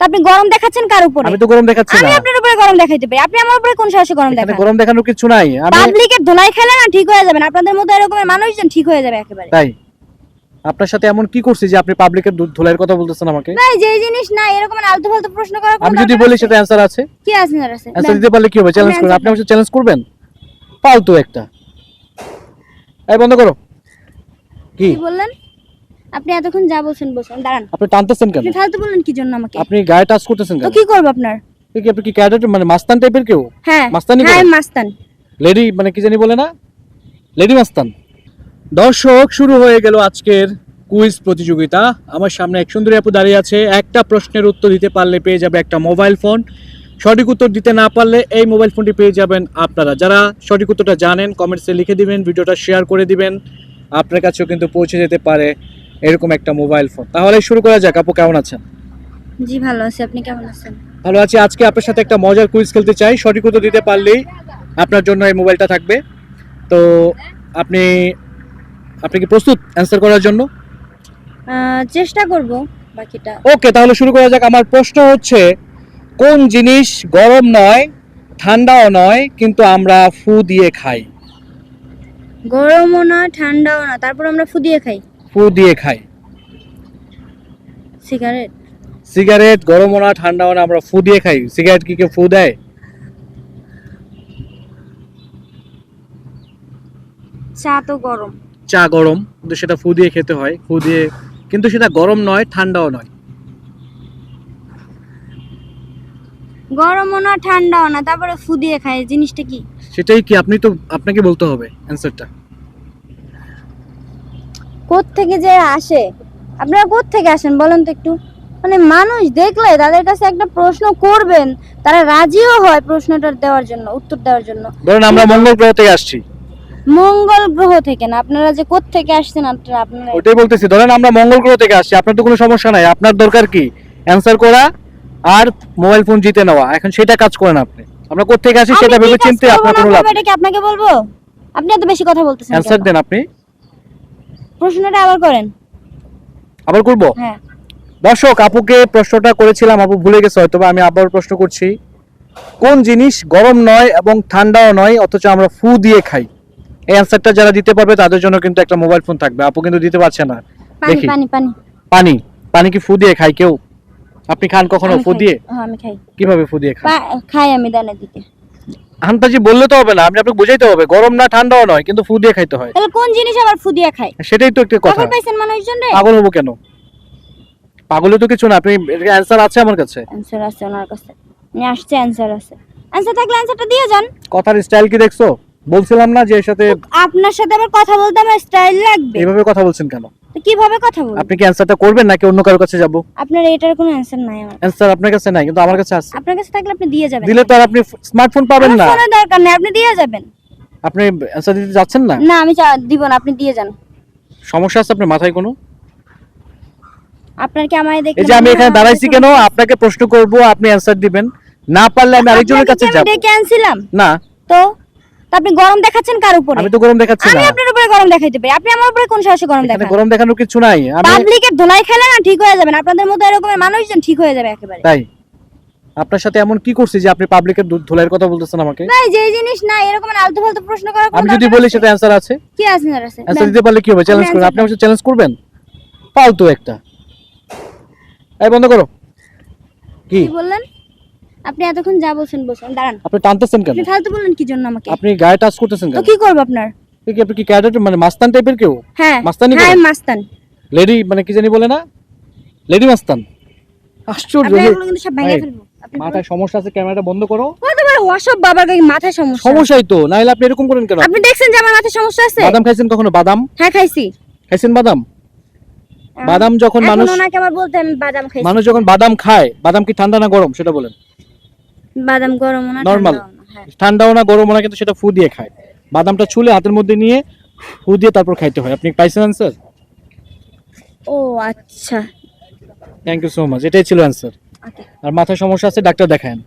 আপনি গরম দেখাচ্ছেন কার উপরে? আমি তো গরম দেখাচ্ছি না। আমি আপনার উপরে গরম দেখাইতে পারি, আপনি আমার উপরে কোন সাহসে গরম দেখান? গরম দেখানোর কিছু নাই। আমি পাবলিকের ধুলাই খেলে না ঠিক হয়ে যাবেন, আপনাদের মতো এরকমের মানুষজন ঠিক হয়ে যাবে একেবারে। তাই আপনার সাথে এমন কি করছি যে আপনি পাবলিকের ধুলাইয়ের কথা বলতেছেন আমাকে? ভাই যে জিনিস না এরকম আলতু ফালতু প্রশ্ন করার কোনো আমি যদি বলি সেটা অ্যানসার আছে, কি অ্যানসার আছে? অ্যানসার দিতে পারলে কি হবে? চ্যালেঞ্জ করুন। আপনি আমাকে চ্যালেঞ্জ করবেন? ফালতু একটা। এই বন্ধ করো। কি বললেন? আপনি এতক্ষণ যা বলছেন বলছেন, দাঁড়ান। আপনি টানতেছেন কেন? আপনি ফালতু বললেন কি জন্য আমাকে? আপনি গায়ে টাচ করতেছেন কেন? তো কি করব আপনার? আপনি কি ক্যাডেট মানে মাস্তান টাইপের কেউ? হ্যাঁ মাস্তানি হ্যাঁ করেন? মাস্তান। লেডি মানে কি জানি বলে না, লেডি মাস্তান। দর্শক, শুরু হয়ে গেল আজকের কুইজ প্রতিযোগিতা। আমার সামনে এক সুন্দরী আপু দাঁড়িয়ে আছে। একটা প্রশ্নের উত্তর দিতে পারলে পেয়ে যাবে একটা মোবাইল ফোন, সঠিক উত্তর দিতে না পারলে এই মোবাইল ফোনটি পেয়ে যাবেন আপনারা। যারা সঠিক উত্তরটা জানেন কমেন্টসে লিখে দিবেন, ভিডিওটা শেয়ার করে দিবেন, আপনার কাছেও কিন্তু পৌঁছে যেতে পারে এরকম একটা মোবাইল ফোন। তাহলে শুরু করা যাক। আপু কেমন আছেন? জি ভালো আছি, আপনি কেমন আছেন? ভালো আছি। আজকে আপনার সাথে একটা মজার কুইজ খেলতে চাই। সঠিক উত্তর দিতে পারলেই আপনার জন্য এই মোবাইলটা থাকবে। তো আপনি কি প্রস্তুত অ্যান্সার করার জন্য? চেষ্টা করব বাকিটা। ওকে, তাহলে শুরু করা যাক। আমার প্রশ্ন হচ্ছে, কোন জিনিস গরম নয় ঠান্ডাও নয় কিন্তু আমরা ফু দিয়ে খাই? গরমও না ঠান্ডাও না, তারপর আমরা ফু দিয়ে খাই। ফু দিয়ে খাই। সিগারেট। সিগারেট গরমও না ঠান্ডাও না, আমরা ফু দিয়ে খাই। সিগারেট কি কেউ ফু দেয়? চা তো গরম। চা গরম, কিন্তু সেটা ফু দিয়ে খেতে হয়। ফু দিয়ে, কিন্তু সেটা গরম নয় ঠান্ডাও নয়। গরমও না ঠান্ডাও না, তারপরে ফু দিয়ে খাই, জিনিসটা কি? সেটাই কি? আপনাকে বলতে হবে অ্যানসারটা। কোত্থেকে যে আসে, আপনারা কোত্থেকে আসেন বলেন তো একটু? মানে মানুষ দেখলে তাদের কাছে একটা প্রশ্ন করবেন, তারা রাজিও হয় প্রশ্নটা দেওয়ার জন্য, উত্তর দেওয়ার জন্য। ধরুন আমরা মঙ্গল গ্রহ থেকে আসছি। মঙ্গল গ্রহ থেকে না, আপনারা যে কোত্থেকে আসছেন আপনারা ওটাই বলতেছি। ধরেন আমরা মঙ্গল গ্রহ থেকে আসছি, আপনার তো কোনো সমস্যা নাই। আপনার দরকার কি? অ্যানসার করা আর মোবাইল ফোন জিতে নেওয়া। এখন সেটা কাজ করেন আপনি। আমরা কোত্থেকে আসি সেটা ভেবে চিন্তে আপনার কোনো লাভ নেই। এটা কি আপনাকে বলবো? আপনি এত বেশি কথা বলতেছেন কেন? অ্যানসার দেন আপনি। প্রশ্নটা আবার করেন। আবার করব? হ্যাঁ। দর্শক, আপুকে প্রশ্নটা করেছিলাম, আপু ভুলে গেছে হয়তো, আমি আবার প্রশ্ন করছি। কোন জিনিস গরম নয় এবং ঠান্ডাও নয় অথচ আমরা ফু দিয়ে খাই? এই অ্যানসারটা যারা দিতে পারবে তাদের জন্য কিন্তু একটা মোবাইল ফোন থাকবে। আপু কিন্তু দিতে পারছে না। পানি দেখি। পানি পানি পানি। পানি কি ফু দিয়ে খায় কেউ? আপনি খান কখনো ফু দিয়ে? হ্যাঁ আমি খাই। কিভাবে ফু দিয়ে খান? খাই আমি দানা দিতে। আন্তাজি বললে তো হবে না, আপনি আপনাকে বুঝাইতে হবে গরম না ঠান্ডাও নয় কিন্তু ফু দিয়ে খাইতে হয়। তাহলে কোন জিনিস আবার ফু দিয়ে খায়? সেটাই তো একটা কথা। পাগল পাইছেন মানুষজন রে? পাগল হবো কেন? পাগলে তো কিছু না। আপনি অ্যানসার আছে আমার কাছে। অ্যানসার আছে ওনার কাছে, আমি আসছে অ্যানসার আছে। অ্যানসার থাকলে অ্যানসারটা দিয়ে যান। কথার স্টাইল কি দেখছো? বলছিলাম না যে এর সাথে আপনার সাথে আবার কথা বলতে আমার স্টাইল লাগবে। এইভাবে কথা বলছেন কেন? তো কিভাবে কথা বলবো? আপনি কি অ্যানসারটা করবেন নাকি অন্য কারোর কাছে যাব? আপনার এটার কোনো অ্যানসার নাই আমার। অ্যানসার আপনার কাছে নাই কিন্তু আমার কাছে আছে। আপনার কাছে থাকলে আপনি দিয়ে যাবেন। দিলে তো আর আপনি স্মার্টফোন পাবেন না। ফোনের দরকার নেই, আপনি দিয়ে যাবেন। আপনি অ্যানসার দিতে যাচ্ছেন না? না আমি দিব না, আপনি দিয়ে যান। সমস্যা আছে আপনার মাথায় কোনো? আপনার কি আমায় দেখে? এই যে আমি এখানে দাঁড়াইছি কেন? আপনাকে প্রশ্ন করব, আপনি অ্যানসার দিবেন। না পারলে আমি আরেকজনের কাছে যাব। আমি ডেকে আনছিলাম না। তো আপনি গরম দেখাচ্ছেন কার উপরে? আমি তো গরম দেখাচ্ছি না। আমি আপনার উপরে গরম দেখাইতে পারি, আপনি আমার উপরে কোন সাহসে গরম দেখান? গরম দেখানোর কিছু নাই। আমি পাবলিকের ধুলাই খেলে না ঠিক হয়ে যাবেন, আপনাদের মতো এরকমের মানুষজন ঠিক হয়ে যাবে একেবারে। তাই আপনার সাথে এমন কি করছি যে আপনি পাবলিকের ধুলাইয়ের কথা বলতেছেন আমাকে? ভাই যে জিনিস না এরকম আলতু ফালতু প্রশ্ন করার কোনো আমি যদি বলি সেটা অ্যানসার আছে, কি অ্যানসার আছে? অ্যানসার দিতে পারলে কি হবে? চ্যালেঞ্জ করুন। আপনি আমাকে চ্যালেঞ্জ করবেন? ফালতু একটা। এই বন্ধ করো। কি বললেন? আপনি এতক্ষণ যা বলছেন বলছেন, দাঁড়ান। আপনি টানতেছেন কেন? আপনি ফালতু বললেন কি জন্য আমাকে? আপনি গায়ে টাচ করতেছেন তো কেন? কি করব আপনার? আপনি কি ক্যাডেট মানে মাস্তান টাইপের কেউ? হ্যাঁ মাস্তানি হ্যাঁ করেন? মাস্তান। লেডি মানে কি জানি বলে না, লেডি মাস্তান। আশ্চর্য। আপনি এগুলো কিন্তু সব ভাঙিয়ে ফেলবো। আপনি মাথায় সমস্যা আছে, ক্যামেরাটা বন্ধ করো। কত বড় অসব বাবার গায়ে মাথায় সমস্যা। সমস্যাই তো, নাইলে আপনি এরকম করেন কেন? আপনি দেখছেন যে আমার মাথায় সমস্যা আছে? বাদাম খাইছেন কখনো? বাদাম হ্যাঁ খাইছি। খাইছেন? বাদাম বাদাম যখন মানুষ ওনাকে আবার বলতে আমি বাদাম খাইছি। মানুষ যখন বাদাম খায়, বাদাম কি ঠান্ডা না গরম সেটা বলেন? বাদাম গরম না নরমাল। হ্যাঁ। ঠান্ডাও না গরমও না, কিন্তু সেটা ফু দিয়ে খায়। বাদামটা ছুলে হাতের মধ্যে নিয়ে ফু দিয়ে তারপর খাইতে হয়। আপনি পাইছেন আনসার? ও আচ্ছা। Thank you so much. এটাই ছিল আনসার। ওকে। আর মাথায় সমস্যা আছে, ডাক্তার দেখান।